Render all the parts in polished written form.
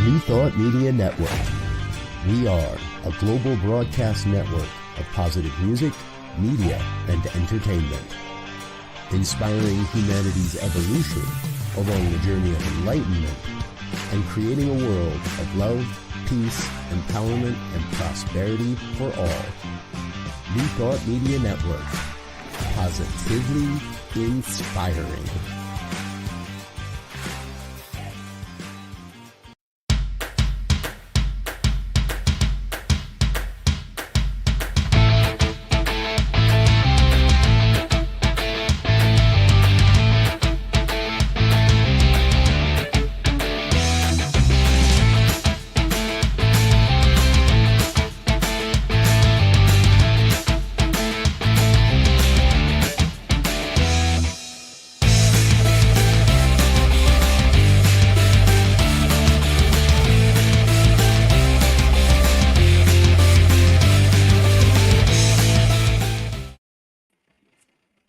New Thought Media Network. We are a global broadcast network of positive music, media, and entertainment, inspiring humanity's evolution along the journey of enlightenment and creating a world of love, peace, empowerment, and prosperity for all. New Thought Media Network. Positively inspiring.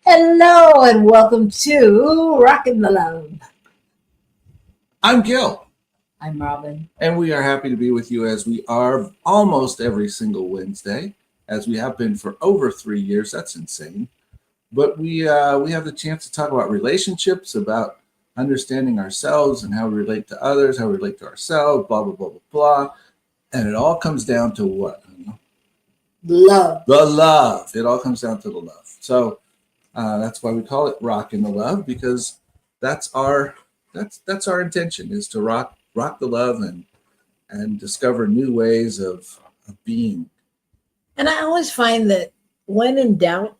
Hello and welcome to Rockin the Love. I'm Gil. I'm Robyn. And we are happy to be with you as we are almost every single Wednesday, as we have been for over 3 years. That's insane. But we have the chance to talk about relationships, about understanding ourselves and how we relate to others, how we relate to ourselves, blah, blah, blah, blah, blah. And it all comes down to what? Love. The love. It all comes down to the love. So that's why we call it Rockin the Love, because that's our intention, is to rock the love and discover new ways of being. And I always find that when in doubt,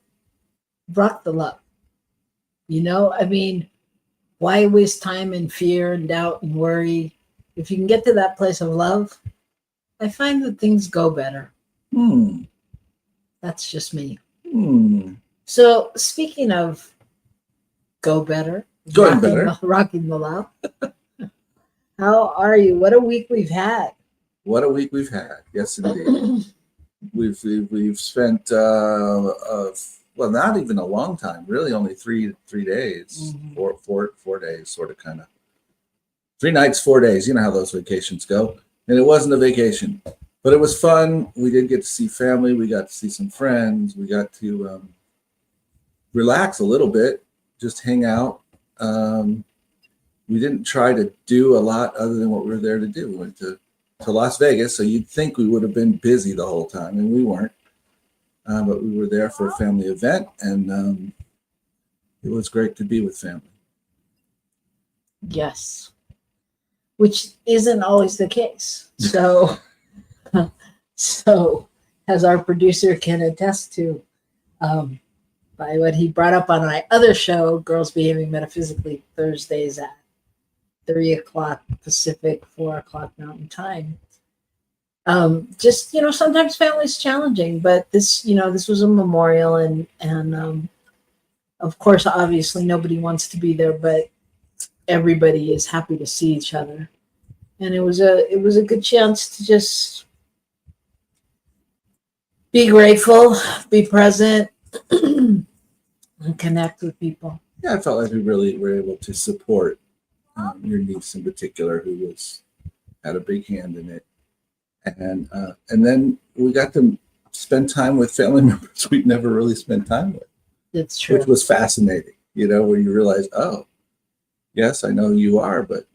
rock the love. You know, I mean, why waste time in fear and doubt and worry? If you can get to that place of love, I find that things go better. That's just me. So speaking of go better, rocking the love, how are you? What a week we've had. What a week we've had. Yes, indeed. we've spent well, not even a long time, really, only three days, 4 days, sort of, kind of 3 nights, 4 days. You know how those vacations go. And it wasn't a vacation, but it was fun. We did get to see family. We got to see some friends. We got to relax a little bit, just hang out. We didn't try to do a lot other than what we were there to do. We went to Las Vegas, so you'd think we would have been busy the whole time, and we weren't. But we were there for a family event, and it was great to be with family. Yes, which isn't always the case. So, as our producer can attest to, by what he brought up on my other show, Girls Behaving Metaphysically, Thursdays at 3 o'clock Pacific, 4 o'clock Mountain Time. Just, you know, sometimes family's challenging, but this was a memorial, and of course, obviously nobody wants to be there, but everybody is happy to see each other. And it was a good chance to just be grateful, be present, and connect with people. Yeah, I felt like we really were able to support your niece in particular, who had a big hand in it, and then we got to spend time with family members we'd never really spent time with. That's true. Which was fascinating, you know, where you realize, oh, yes, I know who you are, but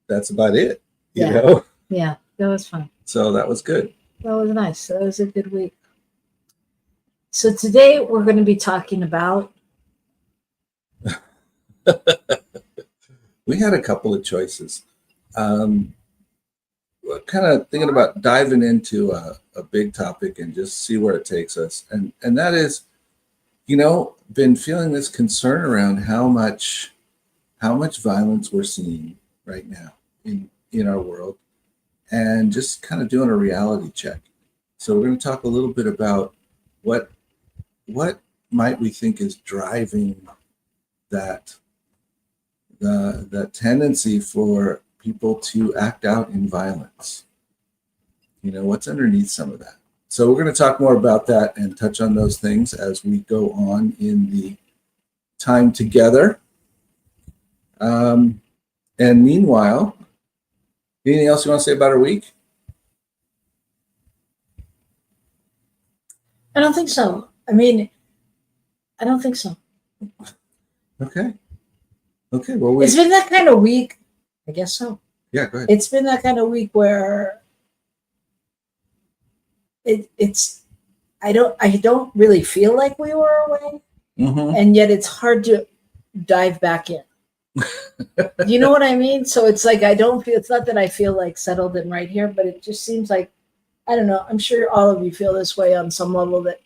that's about it, you know? Yeah, that was fun. So that was good. That was nice. That was a good week. So today we're going to be talking about... We had a couple of choices. We're kind of thinking about diving into a big topic and just see where it takes us. And that is, you know, been feeling this concern around how much violence we're seeing right now in our world, and just kind of doing a reality check. So we're going to talk a little bit about what might we think is driving that the tendency for people to act out in violence. You know, what's underneath some of that? So we're going to talk more about that and touch on those things as we go on in the time together. And meanwhile, Anything else you want to say about our week? I don't think so. I mean, I don't think so. Okay. Well, It's been that kind of week. I guess so. Yeah, go ahead. It's been that kind of week where I don't really feel like we were away, and yet it's hard to dive back in. You know what I mean? So it's like it's not that I feel like settled in right here, but it just seems like, I don't know, I'm sure all of you feel this way on some level, that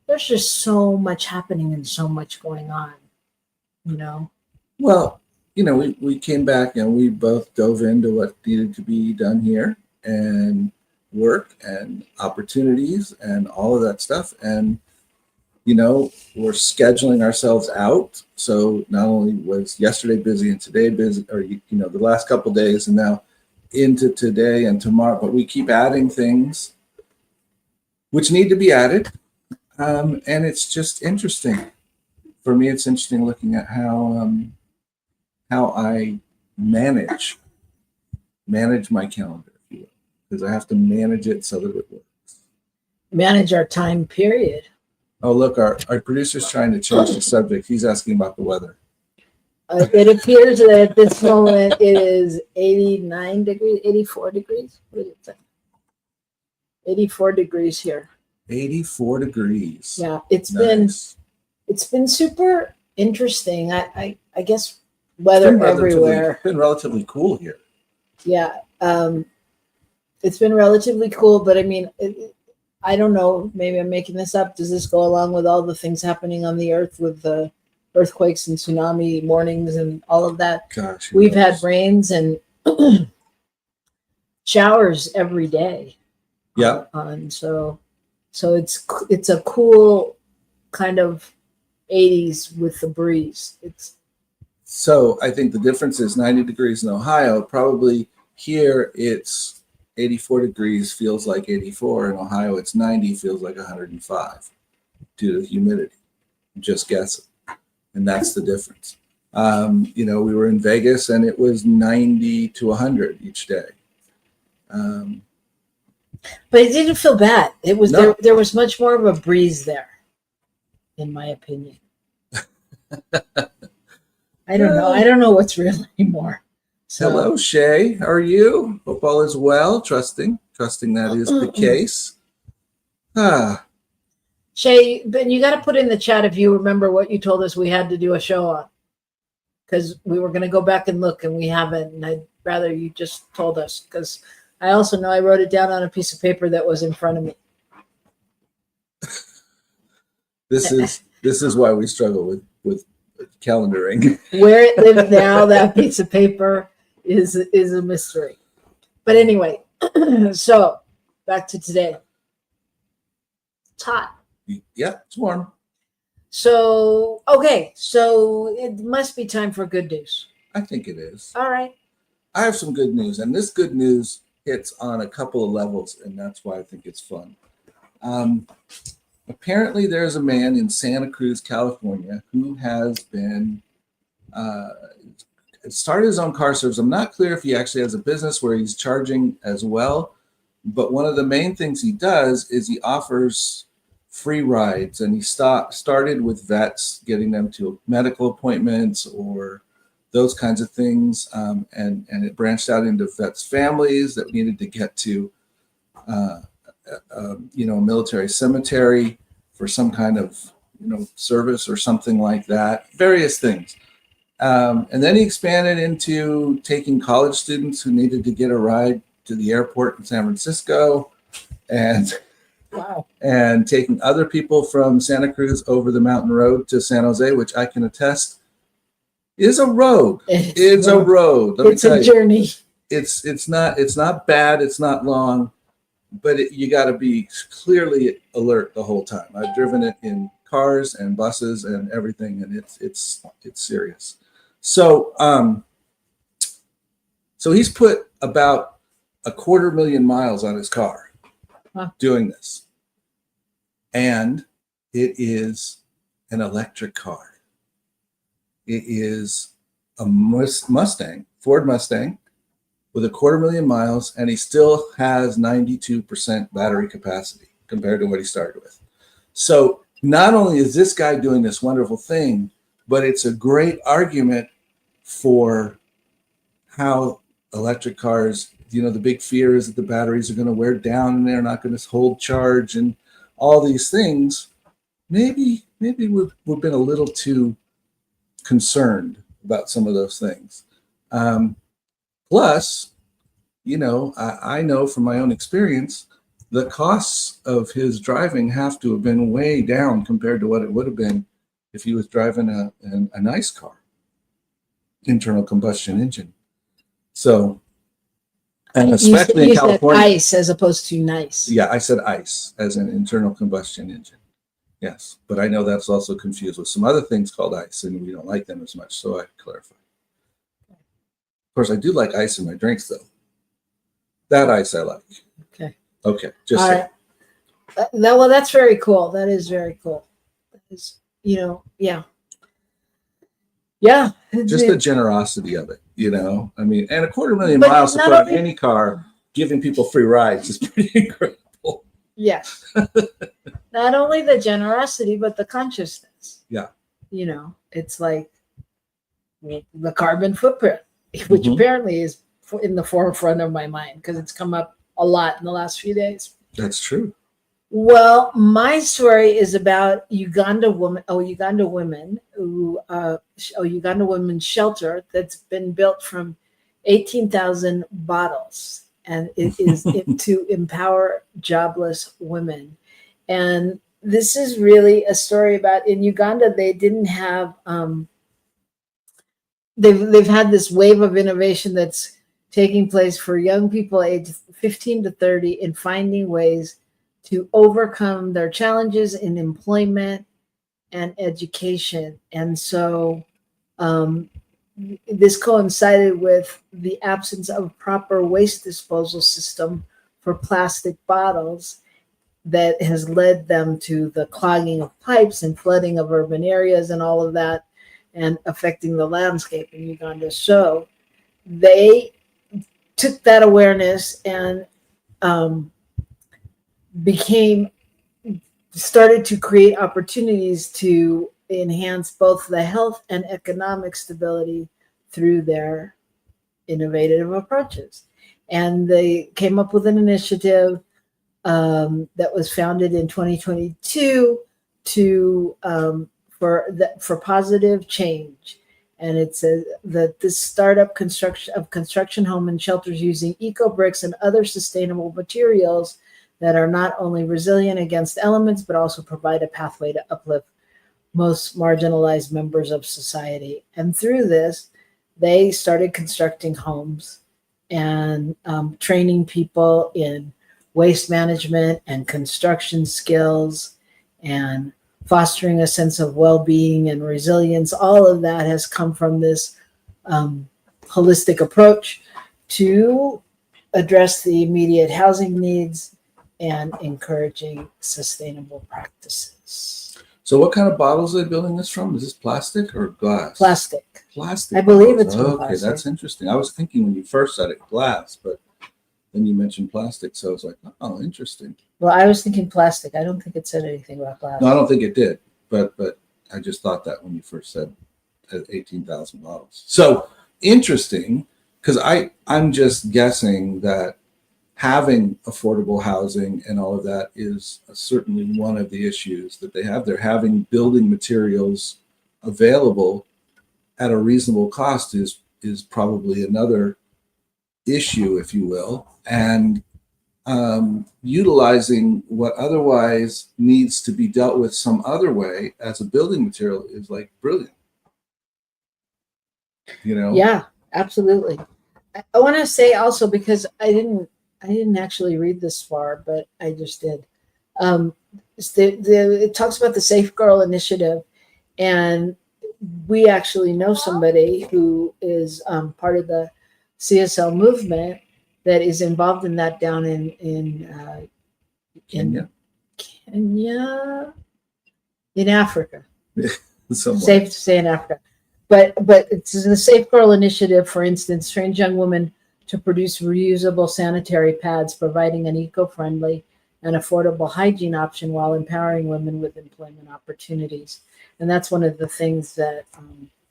there's just so much happening and so much going on, you know? Well, we came back and we both dove into what needed to be done here, and work and opportunities and all of that stuff. And, we're scheduling ourselves out. So not only was yesterday busy and today busy, or, the last couple of days, and now into today and tomorrow, but we keep adding things which need to be added. And it's just interesting. For me, it's interesting looking at how I manage my calendar, if you will, because I have to manage it so that it works. Manage our time period. Oh, look, our producer's trying to change the subject. He's asking about the weather. It appears that at this moment it is 89 degrees, 84 degrees. What did it say? 84 degrees here. 84 degrees. Yeah, it's been super interesting. I guess weather everywhere. It's been relatively cool here. Yeah, it's been relatively cool, but I mean, I don't know. Maybe I'm making this up. Does this go along with all the things happening on the earth with the earthquakes and tsunami warnings and all of that? Gosh, we've had rains and showers every day. Yeah. So it's a cool kind of 80s with the breeze. So I think the difference is 90 degrees in Ohio. Probably here it's 84 degrees, feels like 84. In Ohio, it's 90, feels like 105 due to the humidity. I'm just guessing. And that's the difference. We were in Vegas and it was 90 to 100 each day. But it didn't feel bad. It was there was much more of a breeze there, in my opinion. I don't know. I don't know what's real anymore. So, hello, Shay. How are you? Hope all is well. Trusting that is the case. Shay, but you got to put in the chat if you remember what you told us we had to do a show on, because we were going to go back and look and we haven't. And I'd rather you just told us, because I also know I wrote it down on a piece of paper that was in front of me. This is why we struggle with calendaring. Where it lives now, that piece of paper is a mystery. But anyway, so back to today. It's hot. Yeah, it's warm. So it must be time for good news. I think it is. All right. I have some good news, and this good news hits on a couple of levels, and that's why I think it's fun. Apparently, there's a man in Santa Cruz, California, who has been started his own car service. I'm not clear if he actually has a business where he's charging as well, but one of the main things he does is he offers free rides, and he started with vets, getting them to medical appointments or those kinds of things, and it branched out into vets' families that needed to get to a military cemetery for some kind of service or something like that, various things. And then he expanded into taking college students who needed to get a ride to the airport in San Francisco, and taking other people from Santa Cruz over the mountain road to San Jose, which I can attest is a road. It's a road. It's a journey. It's not bad. It's not long, but you got to be clearly alert the whole time. I've driven it in cars and buses and everything, and it's serious. So he's put about 250,000 miles on his car doing this. And it is an electric car. It is a Ford Mustang with 250,000 miles, and he still has 92% battery capacity compared to what he started with. So not only is this guy doing this wonderful thing, but it's a great argument for how electric cars, you know, the big fear is that the batteries are going to wear down and they're not going to hold charge and all these things. Maybe we've been a little too concerned about some of those things. Plus, you know, I know from my own experience, the costs of his driving have to have been way down compared to what it would have been if he was driving a nice car, internal combustion engine. So, and especially in California. Said ICE as opposed to nice. Yeah, I said ICE as an internal combustion engine. Yes, but I know that's also confused with some other things called ICE, and we don't like them as much, so I clarify. Of course, I do like ice in my drinks, though. That ice I like. Okay, just all right. Well, that's very cool. That is very cool. That is, you know, yeah. Just the generosity of it, you know. I mean, and 250,000 miles to put on any car, giving people free rides is pretty incredible. Yeah. Not only the generosity, but the consciousness. Yeah. You know, it's like the carbon footprint, which apparently is in the forefront of my mind because it's come up a lot in the last few days. That's true. Well, my story is about Uganda women who Uganda women's shelter that's been built from 18,000 bottles, and it is to empower jobless women. And this is really a story about, in Uganda, they didn't have they've had this wave of innovation that's taking place for young people aged 15 to 30 in finding ways to overcome their challenges in employment and education. And so this coincided with the absence of a proper waste disposal system for plastic bottles that has led them to the clogging of pipes and flooding of urban areas and all of that, and affecting the landscape in Uganda. So they took that awareness and started to create opportunities to enhance both the health and economic stability through their innovative approaches. And they came up with an initiative that was founded in 2022 for positive change. And it says that this startup construction home and shelters using eco bricks and other sustainable materials that are not only resilient against elements, but also provide a pathway to uplift most marginalized members of society. And through this, they started constructing homes and training people in waste management and construction skills and fostering a sense of well-being and resilience. All of that has come from this holistic approach to address the immediate housing needs and encouraging sustainable practices. So what kind of bottles are they building this from? Is this plastic or glass? Plastic. Plastic. I believe it's from plastic. Okay, that's interesting. I was thinking when you first said it, glass, but then you mentioned plastic, so I was like, oh, interesting. Well, I was thinking plastic. I don't think it said anything about glass. No, I don't think it did, but I just thought that when you first said 18,000 bottles. So interesting, because I'm just guessing that having affordable housing and all of that is certainly one of the issues that they have. They're having building materials available at a reasonable cost is probably another issue, if you will, and utilizing what otherwise needs to be dealt with some other way as a building material is like brilliant. You know? Yeah, absolutely. I want to say also, because I didn't actually read this far, but I just did. It talks about the Safe Girl Initiative, and we actually know somebody who is part of the CSL movement that is involved in that down in Kenya, in Africa. Somewhere. Safe to say in Africa. But it's the Safe Girl Initiative, for instance. Trans young women to produce reusable sanitary pads, providing an eco-friendly and affordable hygiene option while empowering women with employment opportunities. And that's one of the things that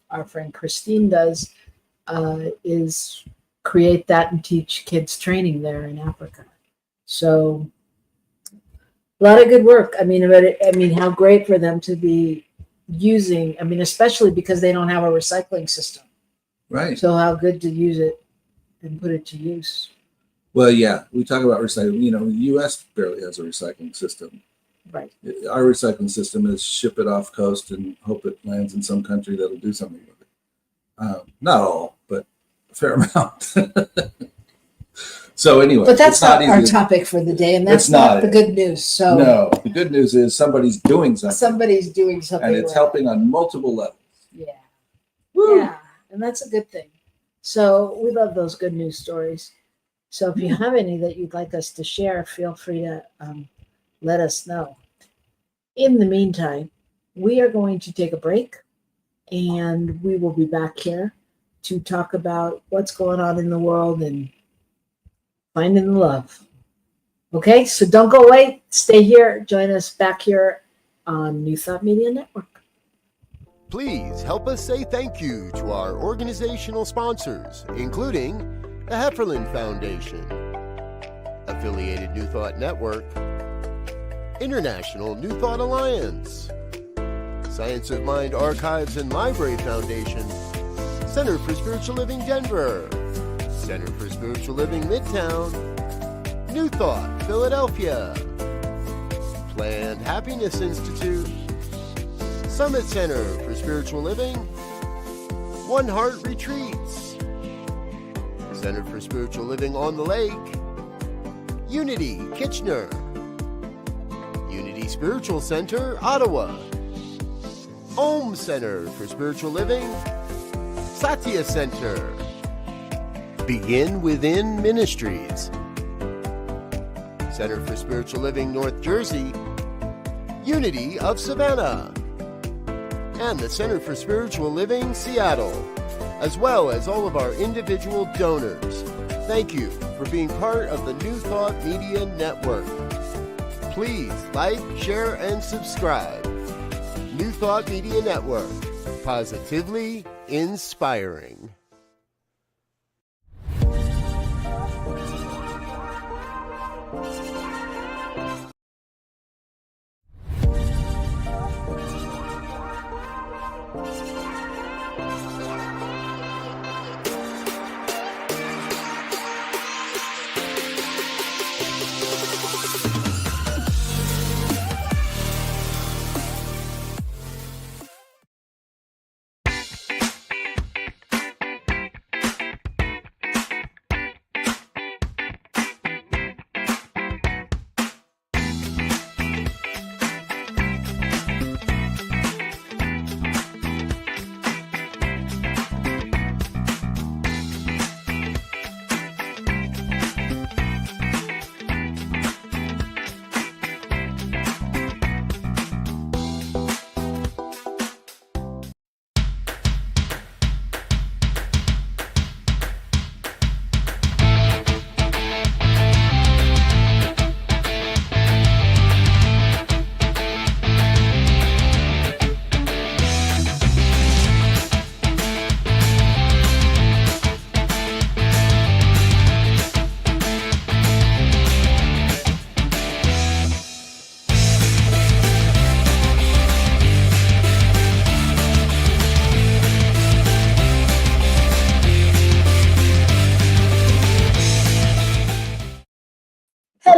our friend Christine does, is create that and teach kids training there in Africa. So a lot of good work. I mean, how great for them to be using, especially because they don't have a recycling system. Right. So how good to use it and put it to use. Well, yeah, we talk about recycling. The U.S. barely has a recycling system. Right. Our recycling system is ship it off coast and hope it lands in some country that'll do something with it. Not all, but a fair amount. So anyway, but that's not our topic for the day, and that's not the good news. So no, the good news is somebody's doing something. Somebody's doing something, and it's helping on multiple levels. Yeah. Woo. Yeah, and that's a good thing. So we love those good news stories. So if you have any that you'd like us to share, feel free to let us know. In the meantime, we are going to take a break, and we will be back here to talk about what's going on in the world and finding the love. Okay, so don't go away. Stay here. Join us back here on New Thought Media Network. Please help us say thank you to our organizational sponsors, including the Hefferland Foundation, Affiliated New Thought Network, International New Thought Alliance, Science of Mind Archives and Library Foundation, Center for Spiritual Living Denver, Center for Spiritual Living Midtown, New Thought Philadelphia, Planned Happiness Institute, Summit Center for Spiritual Living, One Heart Retreats, Center for Spiritual Living on the Lake, Unity Kitchener, Unity Spiritual Center Ottawa, Om Center for Spiritual Living, Satya Center, Begin Within Ministries, Center for Spiritual Living North Jersey, Unity of Savannah, and the Center for Spiritual Living Seattle, as well as all of our individual donors. Thank you for being part of the New Thought Media Network. Please like, share, and subscribe. New Thought Media Network, positively inspiring.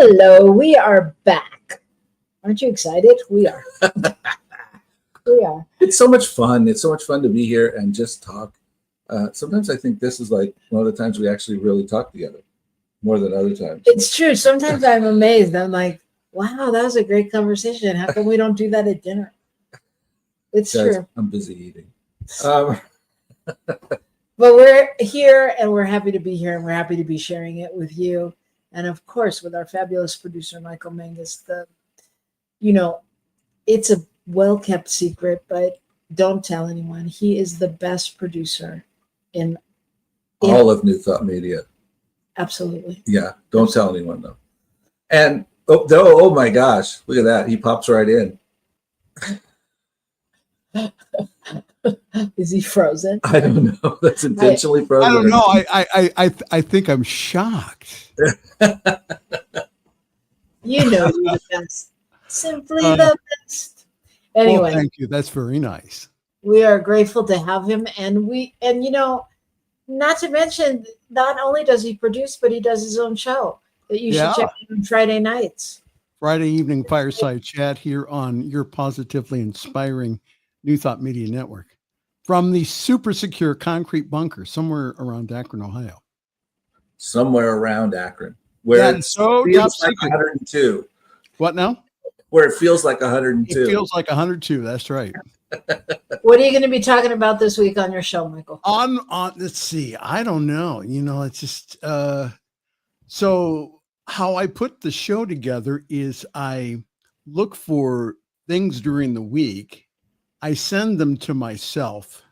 Hello, we are back. Aren't you excited? We are. We are. It's so much fun. It's so much fun to be here and just talk. Sometimes I think this is like one of the times we actually really talk together more than other times. It's true. Sometimes I'm amazed. I'm like, wow, that was a great conversation. How come we don't do that at dinner? It's Guys, true. I'm busy eating. But we're here and we're happy to be here and we're happy to be sharing it with you. And of course, with our fabulous producer, Michael Mangus, it's a well-kept secret, but don't tell anyone. He is the best producer in all of New Thought Media. Absolutely. Yeah, don't tell anyone though. And oh my gosh, look at that. He pops right in. Is he frozen? I don't know. That's intentionally I frozen. don't know. I think I'm shocked. You know you're the best. Simply the best. Anyway, Well, thank you. That's very nice. we are grateful to have him, and not to mention, not only does he produce, but he does his own show that you should check out on Friday nights. Friday evening fireside chat here on your positively inspiring New Thought Media Network from the super secure concrete bunker somewhere around Akron, Ohio. Somewhere around Akron, where it so feels like 102. What now? Where it feels like 102. It feels like 102. That's right. What are you going to be talking about this week on your show, Michael? On let's see. I don't know. It's just so how I put the show together is I look for things during the week. I send them to myself.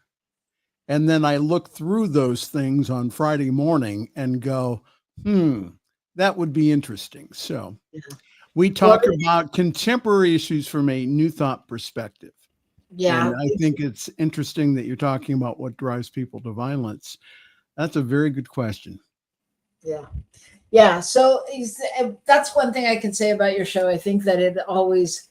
And then I look through those things on Friday morning and go, that would be interesting. So we talk about contemporary issues from a New Thought perspective. Yeah. And I think it's interesting that you're talking about what drives people to violence. That's a very good question. Yeah. Yeah. So that's one thing I can say about your show. I think that it always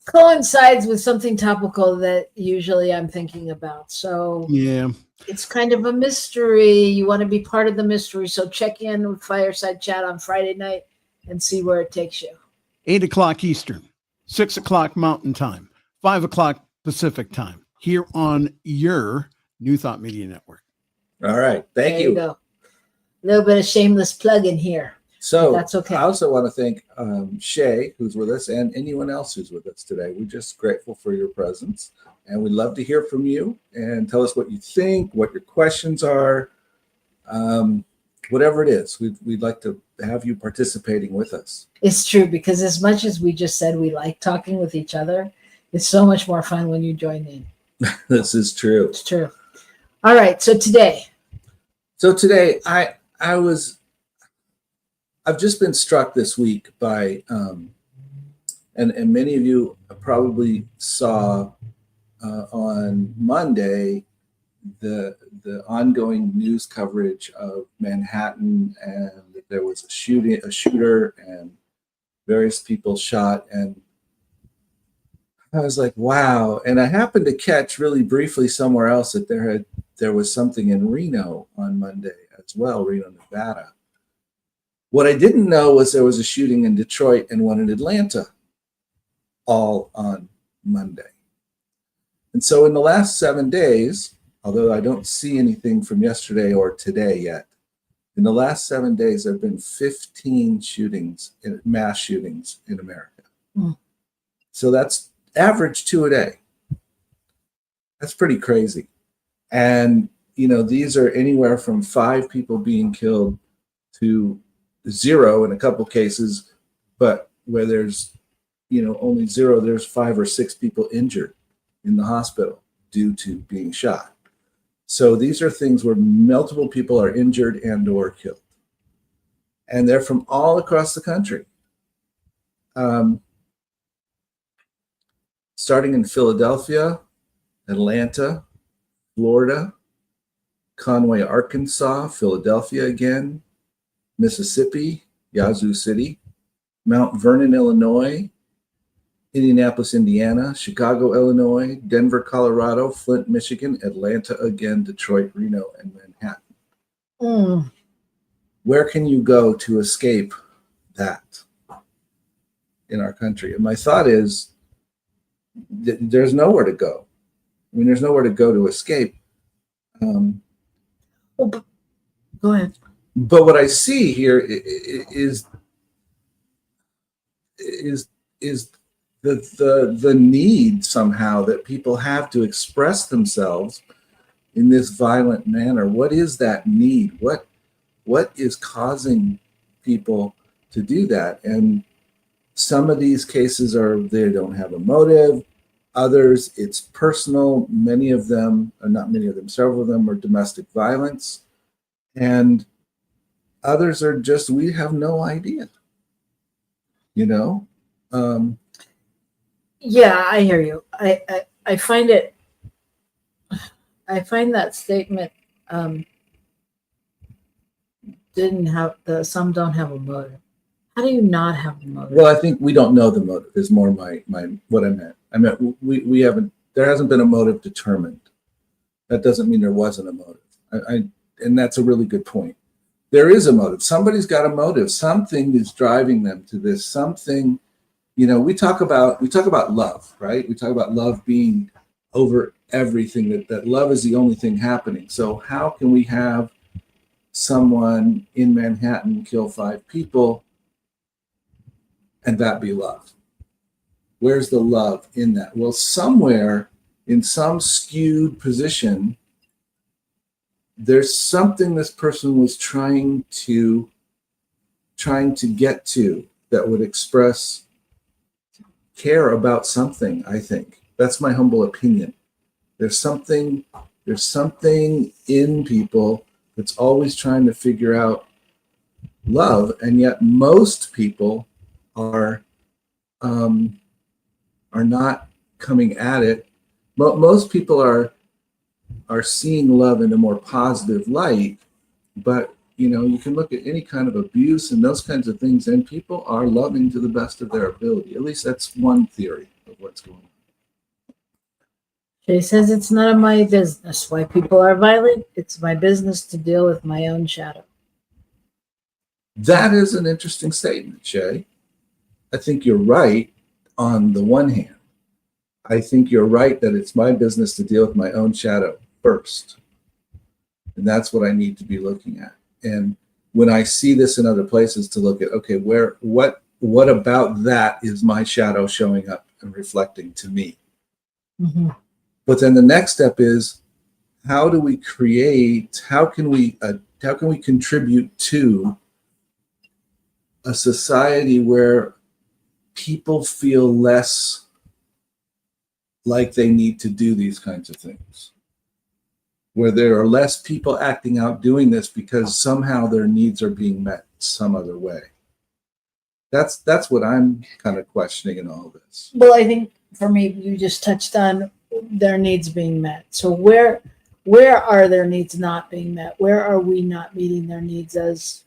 coincides with something topical that usually I'm thinking about. So yeah, it's kind of a mystery. You want to be part of the mystery. So check in with Fireside Chat on Friday night and see where it takes you. 8:00 Eastern, 6:00 Mountain Time, 5:00 Pacific Time, here on your New Thought Media Network. All right. Thank you. Go. A little bit of shameless plug in here. So that's okay. I also want to thank Shay, who's with us, and anyone else who's with us today. We're just grateful for your presence, and we'd love to hear from you and tell us what you think, what your questions are, whatever it is. We'd like to have you participating with us. It's true, because as much as we just said we like talking with each other, it's so much more fun when you join in. This is true. It's true. All right. So today I've just been struck this week by, and many of you probably saw on Monday the ongoing news coverage of Manhattan, and that there was a shooter, and various people shot, and I was like, wow. And I happened to catch really briefly somewhere else that there was something in Reno on Monday as well, Reno, Nevada. What I didn't know was there was a shooting in Detroit and one in Atlanta, all on Monday. And so in the last 7 days, although I don't see anything from yesterday or today yet, in the last 7 days, there have been 15 mass shootings in America. So that's average 2 a day. That's pretty crazy. And, these are anywhere from 5 people being killed to 0 in a couple cases, but where there's, only 0, there's 5 or 6 people injured in the hospital due to being shot. So these are things where multiple people are injured and or killed. And they're from all across the country. Starting in Philadelphia, Atlanta, Florida, Conway, Arkansas, Philadelphia again, Mississippi, Yazoo City, Mount Vernon, Illinois, Indianapolis, Indiana, Chicago, Illinois, Denver, Colorado, Flint, Michigan, Atlanta again, Detroit, Reno, and Manhattan. Where can you go to escape that in our country? And my thought is, there's nowhere to go. I mean, there's nowhere to go to escape. Go ahead. But what I see here is the need somehow that people have to express themselves in this violent manner. What is that need? What is causing people to do that? And some of these cases they don't have a motive. Others, it's personal. Many of them, or not many of them, several of them are domestic violence. And others are just, we have no idea, you know. Yeah, I hear you. I find it. I find that statement didn't have the some don't have a motive. How do you not have a motive? Well, I think we don't know the motive is more my what I meant. I meant we haven't, there hasn't been a motive determined. That doesn't mean there wasn't a motive. And that's a really good point. There is a motive. Somebody's got a motive. Something is driving them to this. Something, you know, we talk about love, right? We talk about love being over everything, that love is the only thing happening. So how can we have someone in Manhattan kill 5 people and that be love? Where's the love in that? Well, somewhere in some skewed position, there's something this person was trying to get to that would express care about something. I think that's my humble opinion. There's something in people that's always trying to figure out love, and yet most people are not coming at it. Most people are seeing love in a more positive light, but you know, you can look at any kind of abuse and those kinds of things, and people are loving to the best of their ability. At least that's one theory of what's going on. Jay says it's none of my business why people are violent. It's my business to deal with my own shadow. That is an interesting statement, Shay. I think you're right on the one hand. I think you're right that it's my business to deal with my own shadow first. And that's what I need to be looking at. And when I see this in other places, to look at, okay, what about that is my shadow showing up and reflecting to me? Mm-hmm. But then the next step is, how can we contribute to a society where people feel less like they need to do these kinds of things, where there are less people acting out doing this because somehow their needs are being met some other way? That's what I'm kind of questioning in all this. Well, I think for me, you just touched on their needs being met. So where are their needs not being met? Where are we not meeting their needs as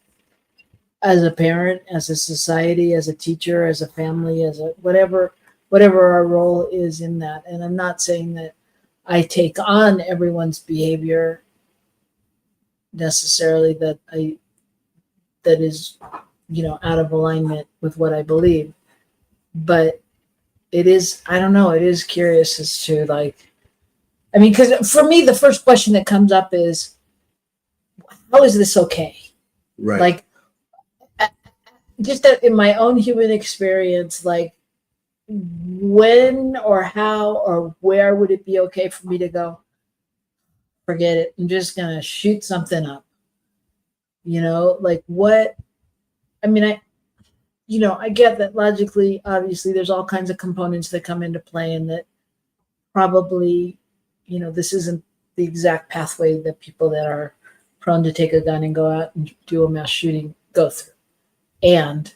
a parent, as a society, as a teacher, as a family, as a whatever our role is in that? And I'm not saying that I take on everyone's behavior necessarily that is, you know, out of alignment with what I believe, but it is, I don't know, it is curious as to, like, I mean, because for me, the first question that comes up is, how is this okay? Right. Like, just that in my own human experience, like, when or how or where would it be okay for me to go, forget it, I'm just going to shoot something up? You know, like what? I mean, I get that logically, obviously, there's all kinds of components that come into play, and that probably, you know, this isn't the exact pathway that people that are prone to take a gun and go out and do a mass shooting go through. And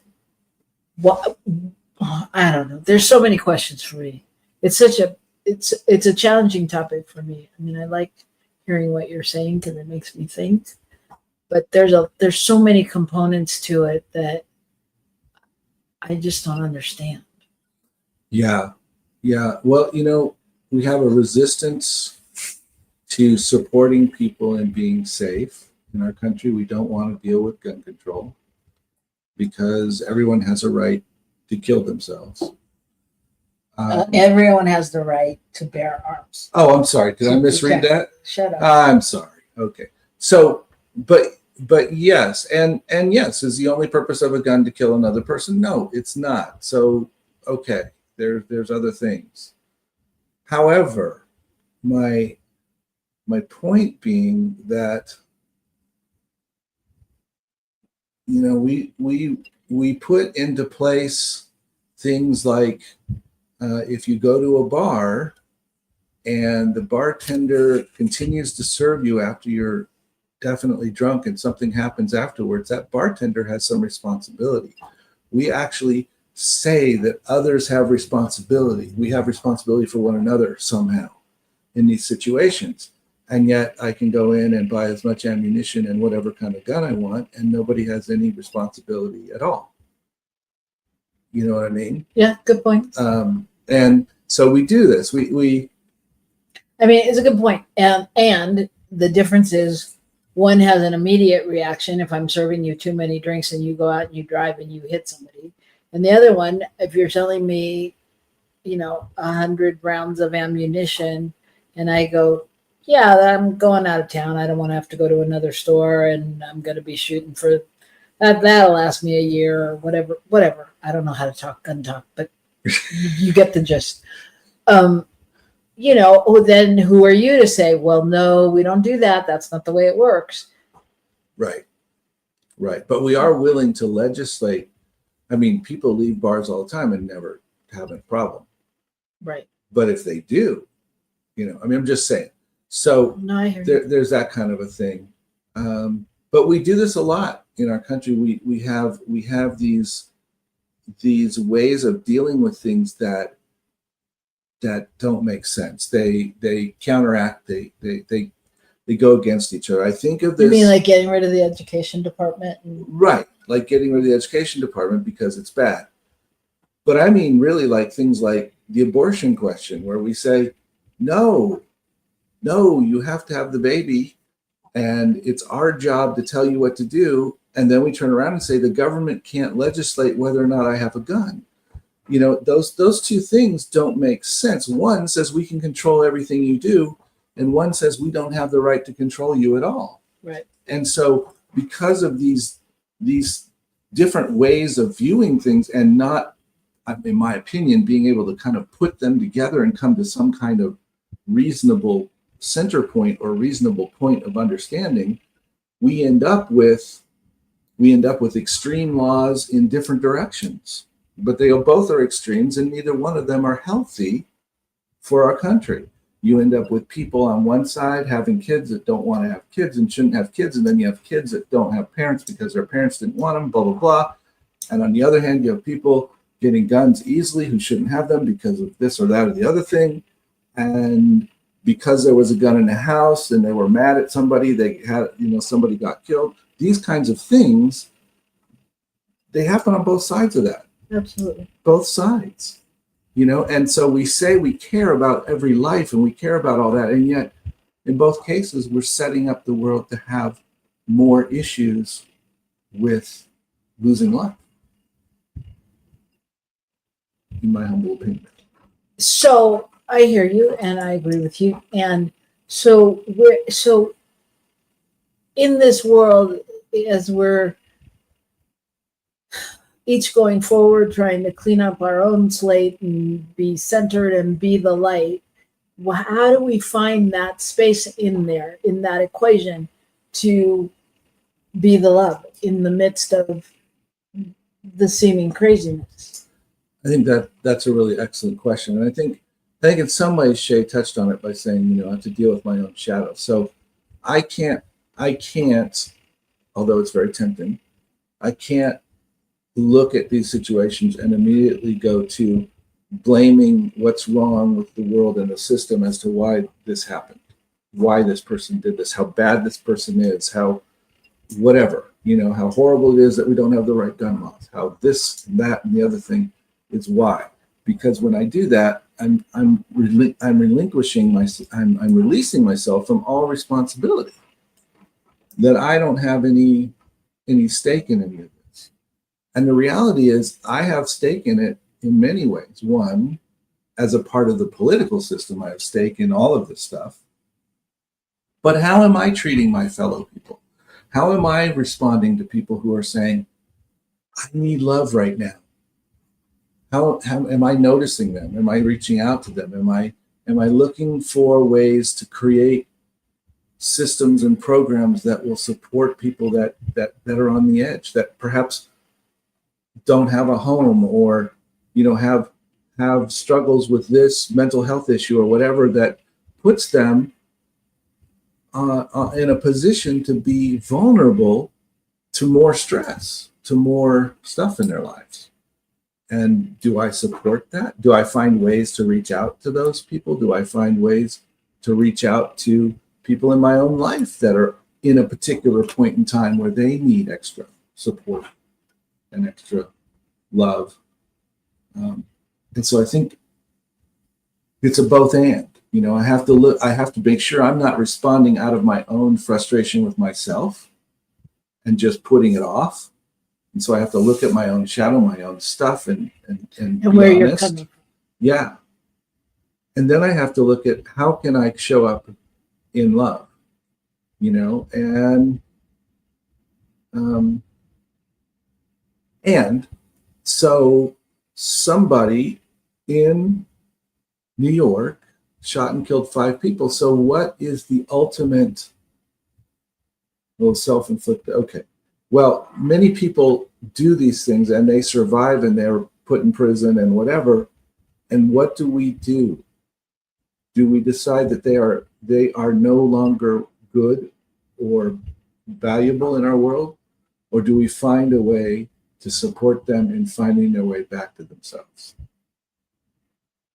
what, I don't know. There's so many questions for me. It's a challenging topic for me. I mean, I like hearing what you're saying because it makes me think. But there's so many components to it that I just don't understand. Yeah. Well, you know, we have a resistance to supporting people and being safe in our country. We don't want to deal with gun control because everyone has a right to kill themselves. Everyone has the right to bear arms. Oh, I'm sorry. Did I misread that? Shut up. I'm sorry. Okay. So, but yes, and yes, is the only purpose of a gun to kill another person? No, it's not. So, okay, there's other things. However, my point being that, you know, we put into place things like if you go to a bar and the bartender continues to serve you after you're definitely drunk and something happens afterwards, that bartender has some responsibility. We actually say that others have responsibility. We have responsibility for one another somehow in these situations. And yet I can go in and buy as much ammunition and whatever kind of gun I want, and nobody has any responsibility at all. You know what I mean? Yeah, good point. And so we do this. I mean, it's a good point. And the difference is one has an immediate reaction if I'm serving you too many drinks and you go out and you drive and you hit somebody. And the other one, if you're selling me, 100 rounds of ammunition and I go, yeah, I'm going out of town. I don't want to have to go to another store and I'm going to be shooting for that. That'll last me a year or whatever. I don't know how to talk gun talk, but you get the gist. Then who are you to say, well, no, we don't do that. That's not the way it works. Right. But we are willing to legislate. I mean, people leave bars all the time and never have a problem. Right. But if they do, I'm just saying. So no, I hear you. There's that kind of a thing. But we do this a lot in our country. We have these ways of dealing with things that don't make sense. They counteract. They go against each other. I think of this. You mean like getting rid of the education department? Right, like getting rid of the education department because it's bad. But I mean, really, like things like the abortion question, where we say, no, you have to have the baby, and it's our job to tell you what to do. And then we turn around and say the government can't legislate whether or not I have a gun. Those two things don't make sense. One says we can control everything you do, and one says we don't have the right to control you at all. Right. And so because of these different ways of viewing things and not, in my opinion, being able to kind of put them together and come to some kind of reasonable center point or reasonable point of understanding, we end up with extreme laws in different directions. But they both are extremes, and neither one of them are healthy for our country. You end up with people on one side having kids that don't want to have kids and shouldn't have kids, and then you have kids that don't have parents because their parents didn't want them, blah, blah, blah. And on the other hand, you have people getting guns easily who shouldn't have them because of this or that or the other thing. And because there was a gun in the house and they were mad at somebody, they had, somebody got killed. These kinds of things, they happen on both sides of that. Absolutely. Both sides, and so we say we care about every life and we care about all that. And yet in both cases, we're setting up the world to have more issues with losing life, in my humble opinion. So I hear you and I agree with you. And so in this world, as we're each going forward, trying to clean up our own slate and be centered and be the light, how do we find that space in there, in that equation, to be the love in the midst of the seeming craziness? I think that's a really excellent question. And I think in some ways Shay touched on it by saying, I have to deal with my own shadow. So I can't, although it's very tempting, I can't look at these situations and immediately go to blaming what's wrong with the world and the system as to why this happened, why this person did this, how bad this person is, how whatever, how horrible it is that we don't have the right gun laws, how this, that, and the other thing is why. Because when I do that, I'm releasing myself from all responsibility, that I don't have any stake in any of this. And the reality is I have stake in it in many ways. One, as a part of the political system, I have stake in all of this stuff. But how am I treating my fellow people? How am I responding to people who are saying, I need love right now? How am I noticing them? Am I reaching out to them? Am I looking for ways to create systems and programs that will support people that are on the edge, that perhaps don't have a home, or have struggles with this mental health issue or whatever, that puts them in a position to be vulnerable to more stress, to more stuff in their lives. And do I support that? Do I find ways to reach out to those people? Do I find ways to reach out to people in my own life that are in a particular point in time where they need extra support and extra love? And so I think it's a both and. You know, I have to make sure I'm not responding out of my own frustration with myself and just putting it off. And so I have to look at my own shadow, my own stuff, and where be you're honest. coming from. Yeah. And then I have to look at how can I show up in love, you know, and so somebody in New York shot and killed 5 people. So what is the ultimate self-inflicted? Okay. Well, many people do these things and they survive and they're put in prison and whatever. And what do we do? Do we decide that they are no longer good or valuable in our world? Or do we find a way to support them in finding their way back to themselves?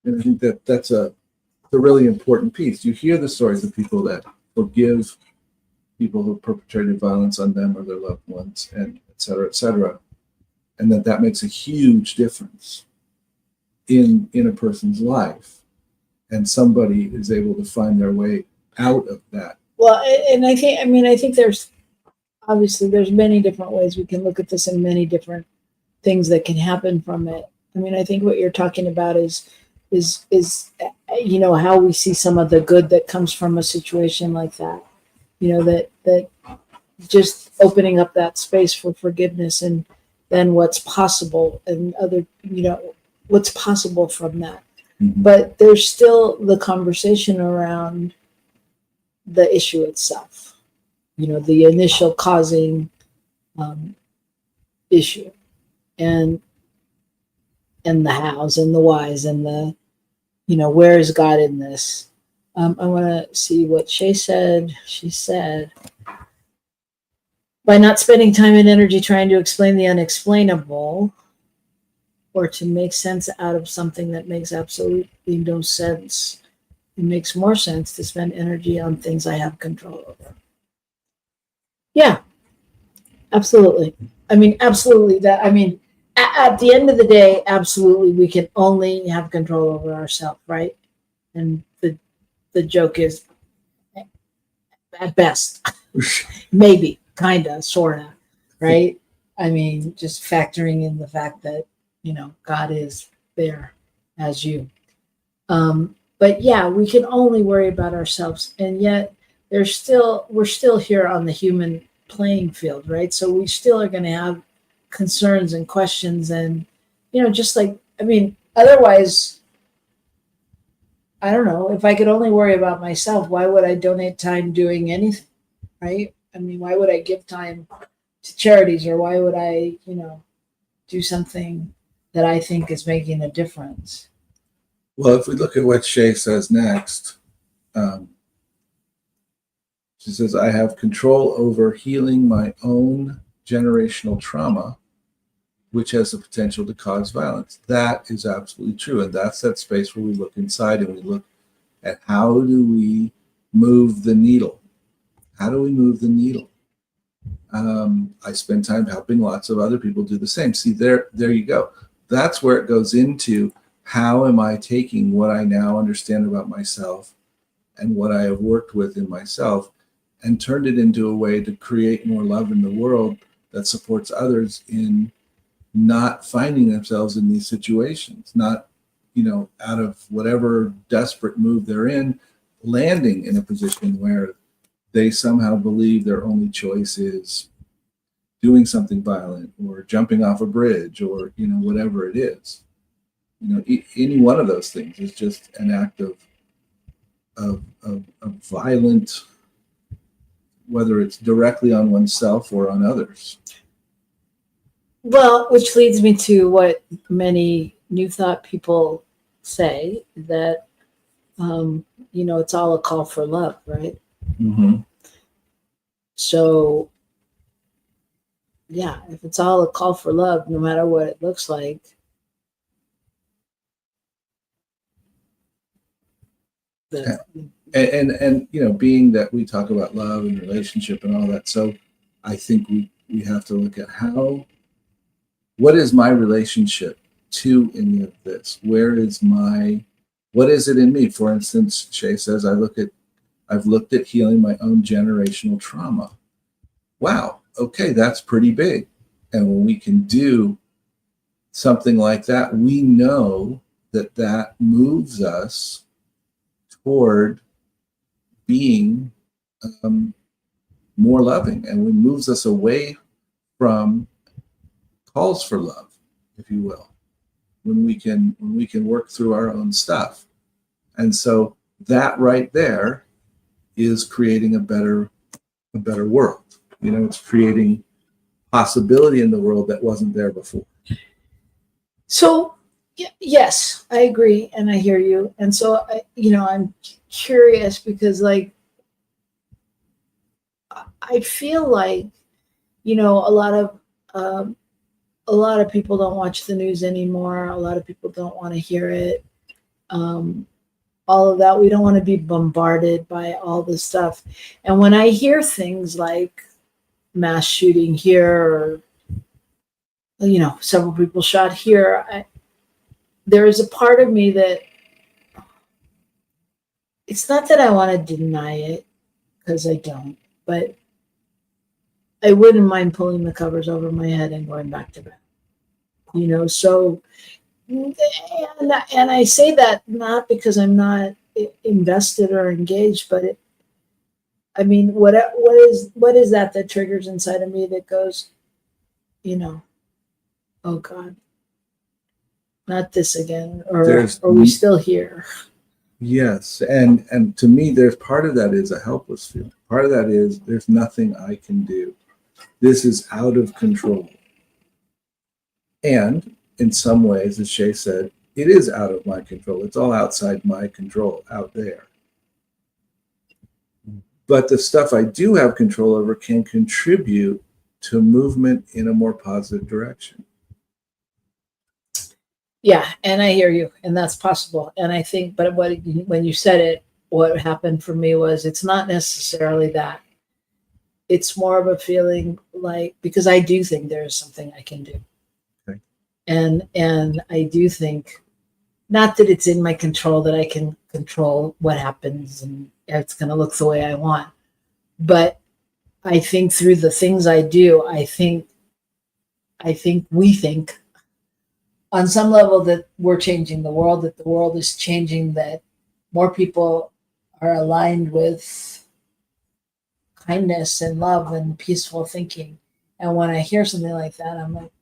And I think that's a really important piece. You hear the stories of people that forgive people who perpetrated violence on them or their loved ones, and et cetera, and that makes a huge difference in a person's life, and somebody is able to find their way out of that. Well, and I think there's many different ways we can look at this, and many different things that can happen from it. I mean, I think what you're talking about is you know, how we see some of the good that comes from a situation like that. You know, that just opening up that space for forgiveness, and then what's possible, and other, you know, what's possible from that. Mm-hmm. But there's still the conversation around the issue itself, you know, the initial causing issue, and the hows and the whys, and the, you know, where is God in this? I want to see what Shay said. She said, by not spending time and energy trying to explain the unexplainable, or to make sense out of something that makes absolutely no sense, it makes more sense to spend energy on things I have control over. Yeah, absolutely. I mean, absolutely. At the end of the day, absolutely, we can only have control over ourselves, right? And the joke is, at best, maybe, kind of, sort of, right? I mean, just factoring in the fact that, you know, God is there as you. But yeah, we can only worry about ourselves, and yet we're still here on the human playing field, right? So we still are going to have concerns and questions, and, you know, just like, I mean, otherwise, I don't know, if I could only worry about myself, why would I donate time doing anything, right? I mean, why would I give time to charities, or why would I, you know, do something that I think is making a difference? Well, if we look at what Shay says next, she says, I have control over healing my own generational trauma, which has the potential to cause violence. That is absolutely true. And that's that space where we look inside and we look at how do we move the needle? How do we move the needle? I spend time helping lots of other people do the same. See, there you go. That's where it goes into, how am I taking what I now understand about myself and what I have worked with in myself and turned it into a way to create more love in the world that supports others in not finding themselves in these situations, not, you know, out of whatever desperate move they're in, landing in a position where they somehow believe their only choice is doing something violent or jumping off a bridge, or, you know, whatever it is. You know, any one of those things is just an act of violent, whether it's directly on oneself or on others. Well, which leads me to what many New Thought people say, that, you know, it's all a call for love, right? Mm-hmm. So, yeah, if it's all a call for love, no matter what it looks like, then And you know, being that we talk about love and relationship and all that, so I think we have to look at what is my relationship to any of this? What is it in me? For instance, Shay says, I've looked at healing my own generational trauma. Wow, okay, that's pretty big. And when we can do something like that, we know that moves us toward being more loving, and it moves us away from calls for love, if you will, when we can work through our own stuff. And so that right there is creating a better world. You know, it's creating possibility in the world that wasn't there before. so yes, I agree, and I hear you. And so I'm curious because, like, I feel like, a lot of people don't watch the news anymore. A lot of people don't want to hear it. All of that. We don't want to be bombarded by all this stuff. And when I hear things like mass shooting here, or, several people shot here, there is a part of me that, it's not that I want to deny it, because I don't, but I wouldn't mind pulling the covers over my head and going back to bed. So, and I say that not because I'm not invested or engaged, but what is that triggers inside of me that goes, oh God, not this again, or are we still here? Yes, and to me, there's part of that is a helpless feeling. Part of that is there's nothing I can do. This is out of control. And in some ways, as Shay said, it is out of my control. It's all outside my control out there. But the stuff I do have control over can contribute to movement in a more positive direction. Yeah, and I hear you, and that's possible. And I think, but when you said it, what happened for me was, it's not necessarily that. It's more of a feeling like, because I do think there is something I can do. Okay. And I do think, not that it's in my control, that I can control what happens and it's going to look the way I want. But I think through the things I do, I think we think on some level that we're changing the world, that the world is changing, that more people are aligned with kindness and love and peaceful thinking. And when I hear something like that, I'm like,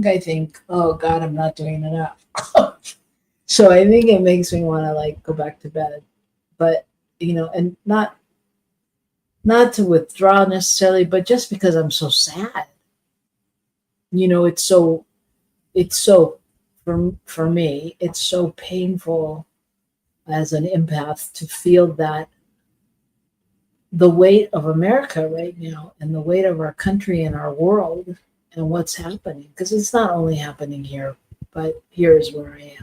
I think, oh God, I'm not doing enough. So I think it makes me want to go back to bed, but and not to withdraw necessarily, but just because I'm so sad. It's so for me, it's so painful as an empath to feel that the weight of America right now, and the weight of our country and our world, and what's happening, because it's not only happening here, but here is where I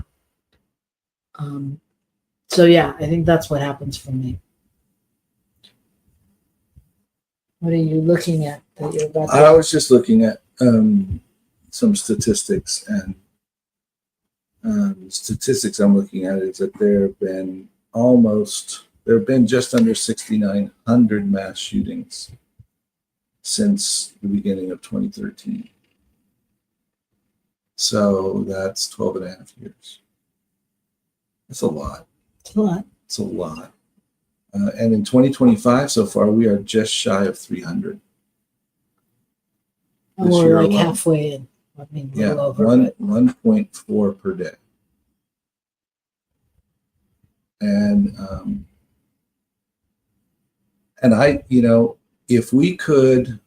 am. So yeah, I think that's what happens for me. What are you looking at that you're about to? I was just looking at some statistics, and statistics I'm looking at is that there have been just under 6,900 mass shootings since the beginning of 2013. So that's 12 and a half years. That's a lot. It's a lot. It's a lot. And in 2025, so far, we are just shy of 300. And we're like halfway in. I mean, a little over. 1.4 per day. And I, if we could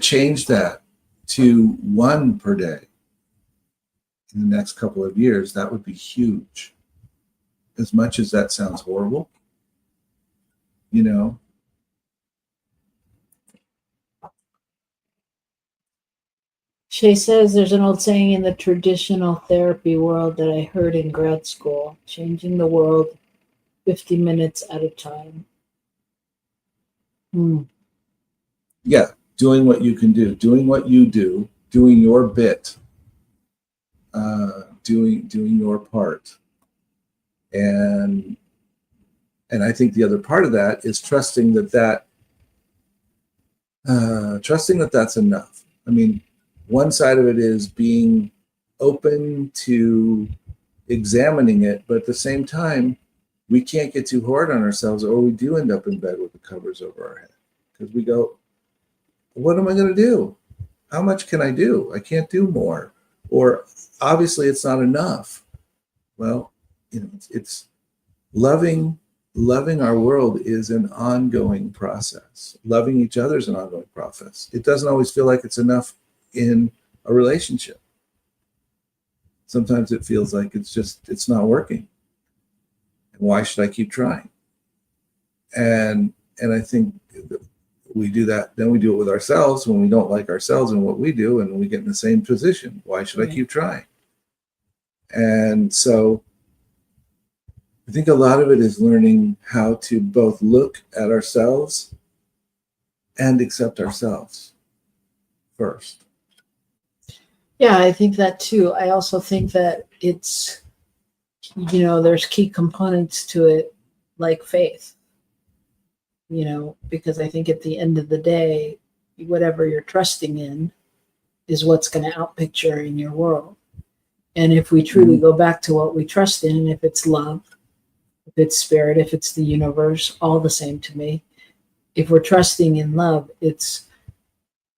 change that to 1 per day in the next couple of years, that would be huge. as much as that sounds horrible, you know. Shay says there's an old saying in the traditional therapy world that I heard in grad school: changing the world 50 minutes at a time. Yeah, doing what you can do, doing what you do, doing your bit, doing your part. And I think the other part of that is trusting that that's enough. I mean, one side of it is being open to examining it, but at the same time, we can't get too hard on ourselves, or we do end up in bed with the covers over our head, because we go, what am I going to do? How much can I do? I can't do more. Or obviously it's not enough. Well, you know, it's loving our world is an ongoing process. Loving each other is an ongoing process. It doesn't always feel like it's enough in a relationship. Sometimes it feels like it's not working. And why should I keep trying? And I think we do that. Then we do it with ourselves when we don't like ourselves and what we do, and we get in the same position. Why should I keep trying? And so I think a lot of it is learning how to both look at ourselves and accept ourselves first. Yeah, I think that too. I also think that it's, you know, there's key components to it, like faith, you know, because I think at the end of the day, whatever you're trusting in is what's going to outpicture in your world. And if we truly go back to what we trust in, if it's love, if it's spirit, if it's the universe, all the same to me. If we're trusting in love, it's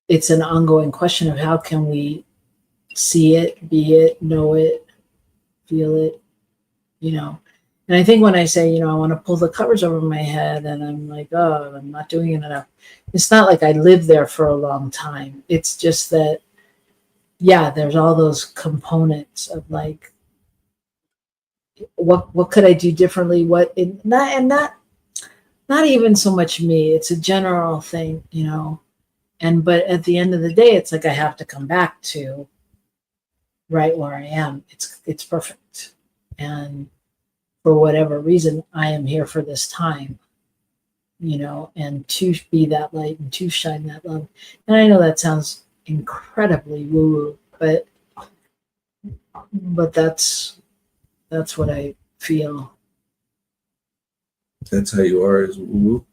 an ongoing question of how can we see it, be it, know it, feel it, you know. And I think when I say, you know, I want to pull the covers over my head and I'm like, oh, I'm not doing it enough. It's not like I lived there for a long time. It's just that, yeah, there's all those components of like, what could I do differently? Not even so much me. It's a general thing, you know. But at the end of the day, it's like I have to come back to right where I am. It's perfect. And for whatever reason, I am here for this time, you know, and to be that light and to shine that love. And I know that sounds incredibly woo-woo, but that's what I feel. That's how you are, is woo-woo.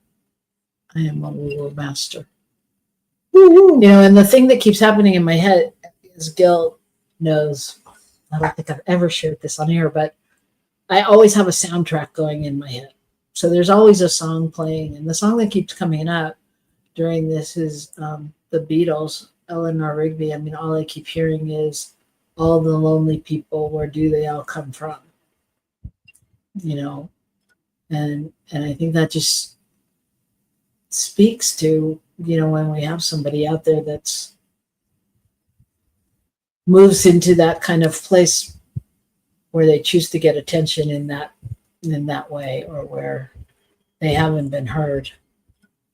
I am a woo-woo master. You know, and the thing that keeps happening in my head, as Gil knows, I don't think I've ever shared this on air, but I always have a soundtrack going in my head. So there's always a song playing, and the song that keeps coming up during this is the Beatles, Eleanor Rigby. I mean, all I keep hearing is all the lonely people, where do they all come from? You know, and I think that just speaks to, you know, when we have somebody out there that's moves into that kind of place where they choose to get attention in that way, or where they haven't been heard,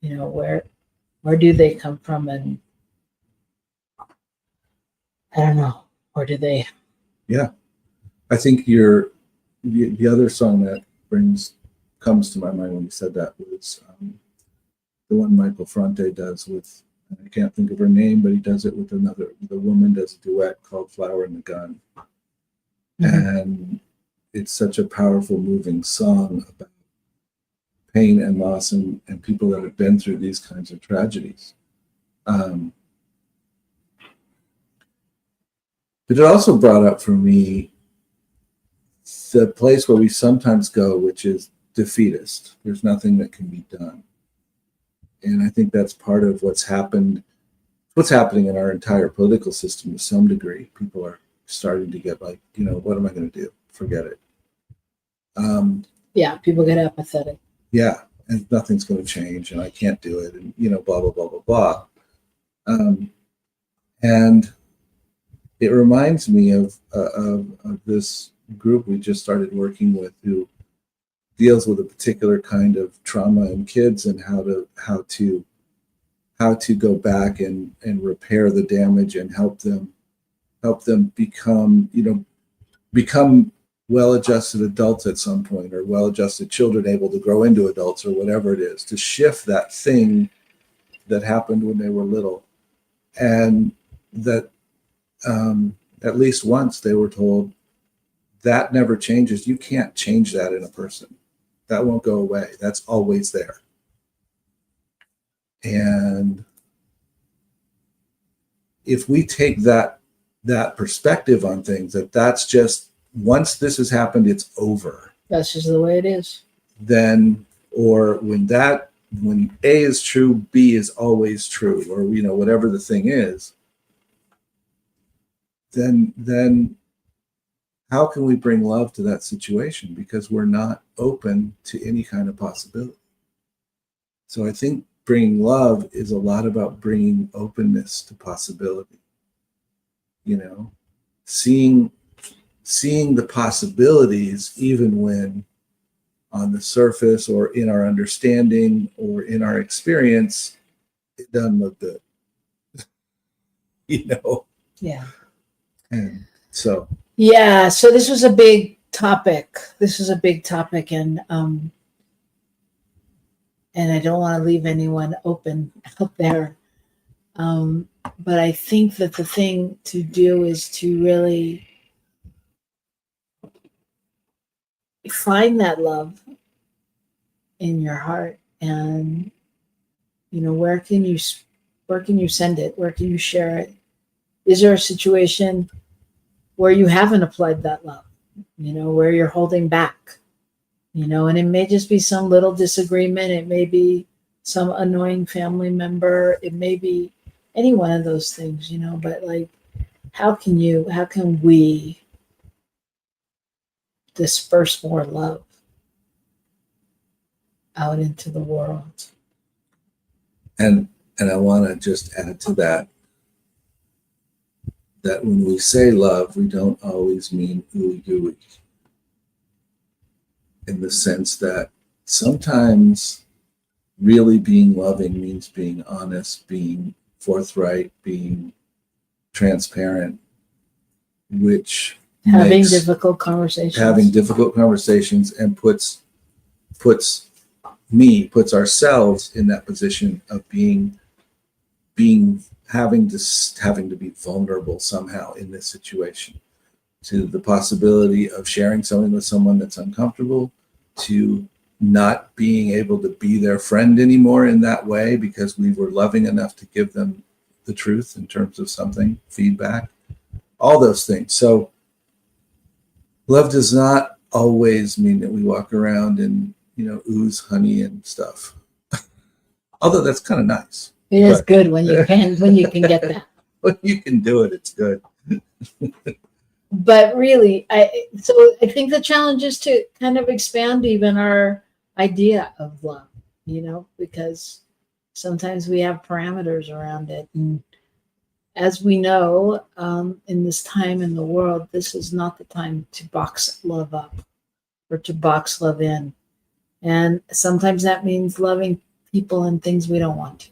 you know, where do they come from? And I don't know, where do they? Yeah, I think the other song that comes to my mind when you said that was the one Michael Fronte does with, I can't think of her name, but he does it with the woman does a duet called Flower in the Gun. Mm-hmm. And it's such a powerful, moving song about pain and loss and people that have been through these kinds of tragedies. But it also brought up for me the place where we sometimes go, which is defeatist. There's nothing that can be done. And I think that's part of what's happening in our entire political system to some degree. People are starting to get like, you know, what am I going to do? Forget it. Yeah, people get apathetic. Yeah, and nothing's going to change, and I can't do it, and, you know, blah, blah, blah, blah, blah. And it reminds me of this group we just started working with, who deals with a particular kind of trauma in kids and how to go back and repair the damage and help them become well-adjusted adults at some point, or well-adjusted children able to grow into adults, or whatever it is, to shift that thing that happened when they were little. And that at least once they were told, that never changes. You can't change that in a person. That won't go away. That's always there. And if we take that perspective on things, that's just, once this has happened, it's over. That's just the way it is. Then, or when A is true, B is always true, or whatever the thing is, then how can we bring love to that situation? Because we're not open to any kind of possibility. So I think bringing love is a lot about bringing openness to possibility. Seeing the possibilities, even when on the surface or in our understanding or in our experience, it doesn't look good. Yeah. And so. Yeah. So this was a big topic. And I don't want to leave anyone open out there. But I think that the thing to do is to really find that love in your heart, and where can you send it? Where can you share it? Is there a situation where you haven't applied that love? Where you're holding back? And it may just be some little disagreement. It may be some annoying family member. It may be any one of those things, but like, how can we disperse more love out into the world? And I want to just add to that when we say love, we don't always mean ooey gooey, in the sense that sometimes really being loving means being honest, being forthright, being transparent, which having difficult conversations, and puts ourselves in that position of having to be vulnerable somehow in this situation, to the possibility of sharing something with someone that's uncomfortable, to not being able to be their friend anymore in that way because we were loving enough to give them the truth in terms of something, feedback, all those things. So love does not always mean that we walk around and, ooze honey and stuff. Although that's kind of nice. It is good when you can get that. When you can do it, it's good. But really, I think the challenge is to kind of expand even our idea of love, because sometimes we have parameters around it. And as we know, in this time in the world, this is not the time to box love up or to box love in. And sometimes that means loving people and things we don't want to.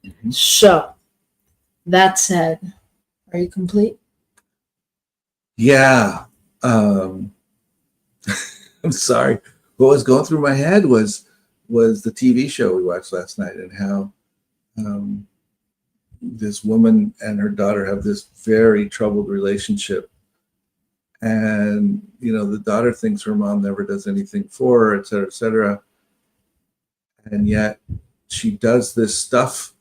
Mm-hmm. So that said, are you complete? Yeah. I'm sorry. What was going through my head was the TV show we watched last night, and how this woman and her daughter have this very troubled relationship. And, the daughter thinks her mom never does anything for her, et cetera, et cetera. And yet she does this stuff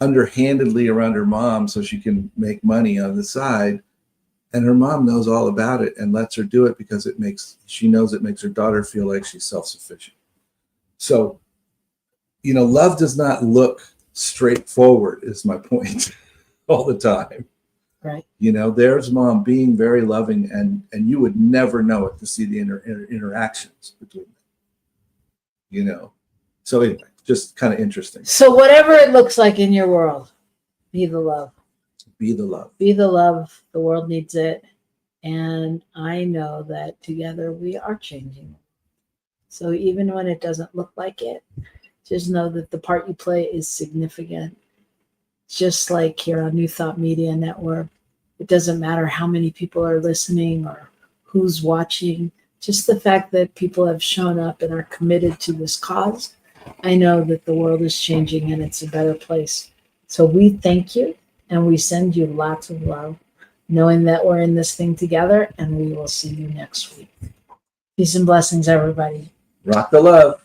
underhandedly around her mom so she can make money on the side. And her mom knows all about it and lets her do it because she knows it makes her daughter feel like she's self-sufficient. So, love does not look straightforward, is my point, all the time. Right. There's mom being very loving, and you would never know it to see the interactions between them. So anyway, just kind of interesting. So whatever it looks like in your world, be the love. Be the love. Be the love. The world needs it. And I know that together we are changing. So even when it doesn't look like it, just know that the part you play is significant. Just like here on New Thought Media Network, it doesn't matter how many people are listening or who's watching, just the fact that people have shown up and are committed to this cause. I know that the world is changing and it's a better place. So we thank you and we send you lots of love, knowing that we're in this thing together, and we will see you next week. Peace and blessings, everybody. Rock the love.